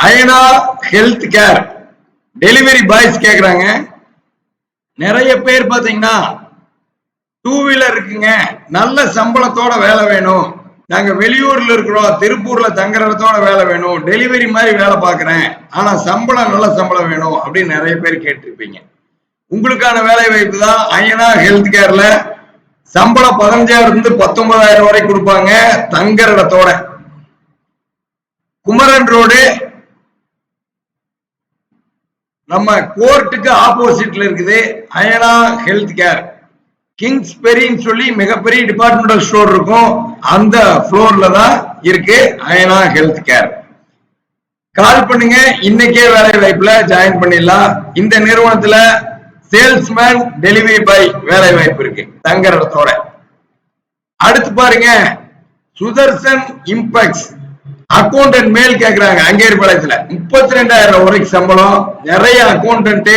அயனா health care delivery boys கேக்குறாங்க. நிறைய பேர் பாத்தீங்கன்னா டூ வீலர் இருக்குங்க, நல்ல சம்பளத்தோட வேலை வேணும், நாங்க வெளியூர்ல இருக்கிறோம், திருப்பூர்ல தங்குறதோட வேலை வேணும், டெலிவரி மாதிரி வேலை பாக்குறேன், ஆனா சம்பளம் நல்ல சம்பளம் வேணும் அப்படின்னு நிறைய பேர் கேட்டிருப்பீங்க. உங்களுக்கான வேலை வாய்ப்பு தான் அயனா ஹெல்த் கேர்ல. சம்பளம் 15,000 இருந்து 19,000 வரை கொடுப்பாங்க தங்குற இடத்தோட. குமரன் ரோடு நம்ம கோர்ட்டுக்கு ஆப்போசிட்ல இருக்குது அயனா ஹெல்த் கேர். கிங்ஸ் பெரின்னு சொல்லி மிகப்பெரிய டிபார்ட்மெண்டல் ஸ்டோர் இருக்கும், அந்த ஃப்ளோர்ல தான் இருக்கு அயனா ஹெல்த் கேர். கால் பண்ணுங்க, இன்னைக்கே வேலை வாய்ப்புல ஜாயின் பண்ணிடலாம். இந்த நிறுவனத்துல சேல்ஸ்மேன் டெலிவரி பாய் வேலை வாய்ப்பு இருக்கு தங்குற இடத்தோட. அடுத்து பாருங்க, சுதர்சன் இம்பெக்ஸ் அக்கௌண்டன்ட் மேல் கேக்குறாங்க. அங்கேரிபாளையத்துல 32,000 வரைக்கும் சம்பளம். நிறைய அக்கௌண்டன்ட்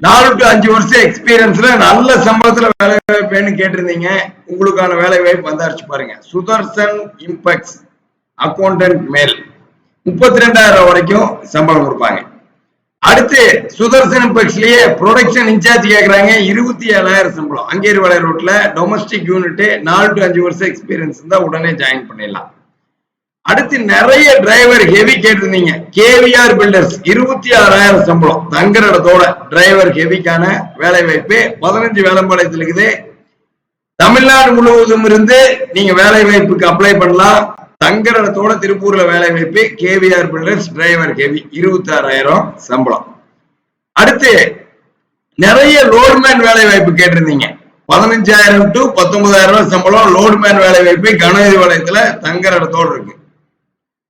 4 to 5 வருஷம் எக்ஸ்பீரியன்ஸ்ல நல்ல சம்பளத்துல வேலை வாய்ப்புன்னு கேட்டிருந்தீங்க. உங்களுக்கான வேலை வாய்ப்பு வந்தாச்சு பாருங்க. சுதர்சன் இம்பெக்ஸ் அக்கௌண்டன்ட் மேல் 32,000 வரைக்கும் சம்பளம் கொடுப்பாங்க. அடுத்து சுதர்சன் இம்பெக்ஸ்லயே ப்ரொடக்ஷன் இன்சார்ஜ் கேக்குறாங்க. 27,000 சம்பளம். அங்கேரிபாளையம் ரோட்ல டொமஸ்டிக் யூனிட் 4 to 5 வருஷம் எக்ஸ்பீரியன்ஸ் இருந்தா உடனே ஜாயின் பண்ணிடலாம். அடுத்து நிறைய டிரைவர் ஹெவி கேட்டிருந்தீங்க. கேவிஆர் பில்டர்ஸ் 26,000 சம்பளம் தங்குற இடத்தோட டிரைவர் ஹெவிக்கான வேலை வாய்ப்பு 15 வேலைப்பாளையத்தில் இருக்குது. தமிழ்நாடு முழுவதும் இருந்து நீங்க வேலை வாய்ப்புக்கு அப்ளை பண்ணலாம். தங்குற இடத்தோட திருப்பூர்ல வேலை வாய்ப்பு கேவிஆர் பில்டர்ஸ் டிரைவர் ஹெவி 26,000 சம்பளம். அடுத்து நிறைய லோட்மேன் வேலை வாய்ப்பு கேட்டிருந்தீங்க. 15,000 to 19,000 சம்பளம் லோட்மேன் வேலை வாய்ப்பு கனகரிபாளையத்துல தங்குற இடத்தோடு இருக்கு.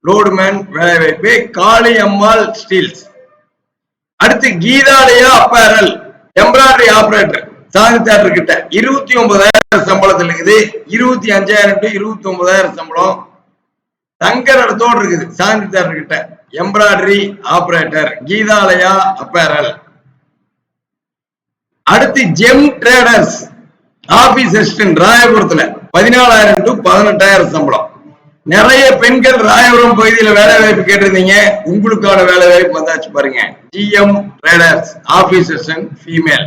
லோடுமேன் வேலை வாய்ப்பு காளி அம்மாள் ஸ்டீல்ஸ். அடுத்து கீதாலயா அப்பேரல் எம்ப்ராய்டரி ஆபரேட்டர் சாந்தி தியேட்டர் கிட்ட 29,000 சம்பளத்தில் இருக்குது. 25,000 to 29,000 சம்பளம் தங்குற இடத்தோடு இருக்குது. சாந்தி தியேட்டர் கிட்ட எம்ப்ராய்டரி ஆபரேட்டர் கீதாலயா அப்பேரல். அடுத்து ஜெம் ட்ரேடர்ஸ் ஆபீஸ் அசிஸ்டன்ட் ராயபுரத்துல 14,000 to 18,000 சம்பளம். நிறைய பெண்கள் ராயபுரம் பகுதியில் வேலை வாய்ப்பு கேட்டிருந்தீங்க. உங்களுக்கான வேலை வாய்ப்பு வந்தாச்சு பாருங்க. GM traders office assistant female